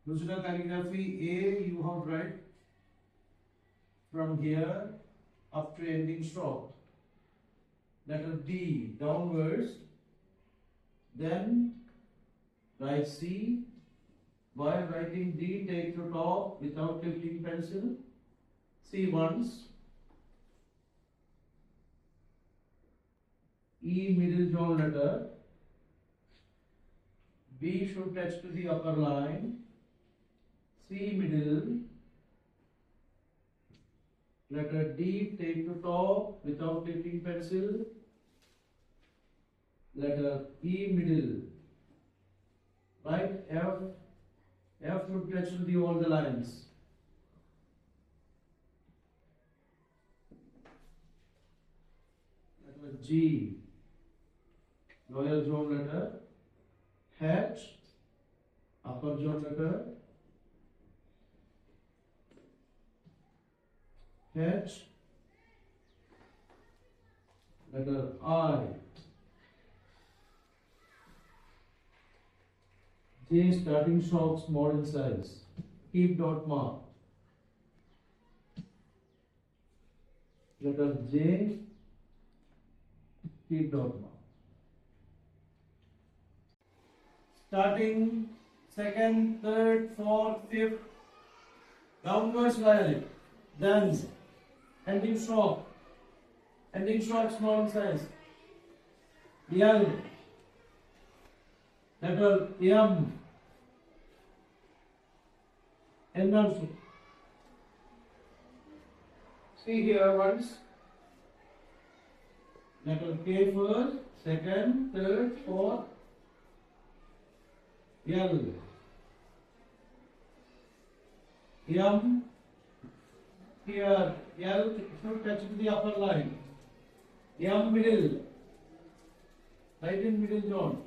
दूसरा calligraphy A, you have to write from here up to ending stop. Letter D downwards. Then write C. While writing D, take to top without tilting pencil. C once. E middle join letter. B should touch to the upper line. C middle. Letter D take to top without tilting pencil. Letter E middle. Right? F should touch to the all the lines. Letter G. Lower join letter. H. Upper join letter. H. Letter I. J starting stroke small in size. Keep dot mark. Letter J. Keep dot mark. Starting second, third, fourth, fifth. Downwards violet. Then ending stroke. Ending stroke small in size. L. Letter M. N also. See here once. Letter K first, second, third, fourth. L. M. Here L should touch to the upper line. M middle. Right in middle zone.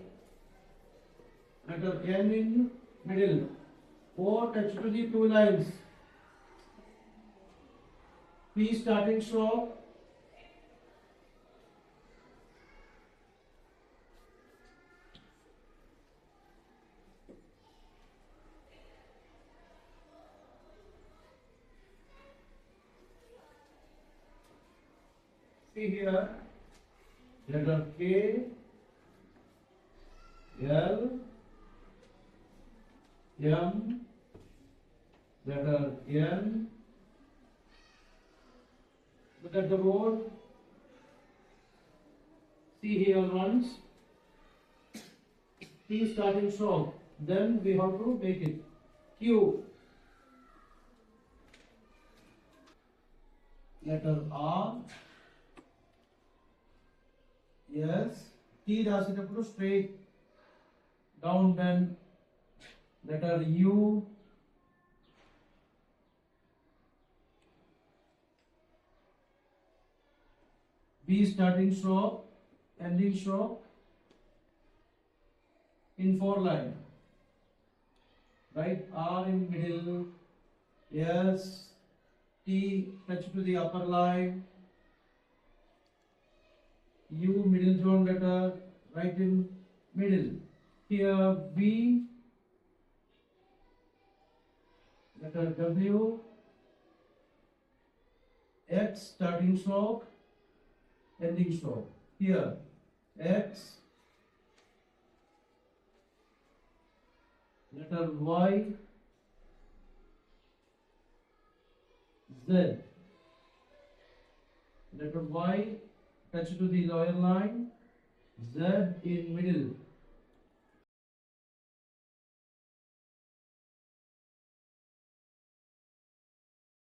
Letter N in middle. O touch to the two lines. P starting stroke. See here. Letter K. L. M. Letter N. Look at the board. See here once. T starting stroke. Then we have to make it. Q. Letter R. Yes. T రాసేటప్పుడు straight down bend. Letter U. B starting stroke, ending stroke in four line. Right, R in middle. S. T touch to the upper line. U middle zone letter, right in middle. Here B. Letter W. X starting stroke, ending stroke. Here X. Letter Y. Z. Letter Y touch to the lower line. Z in middle.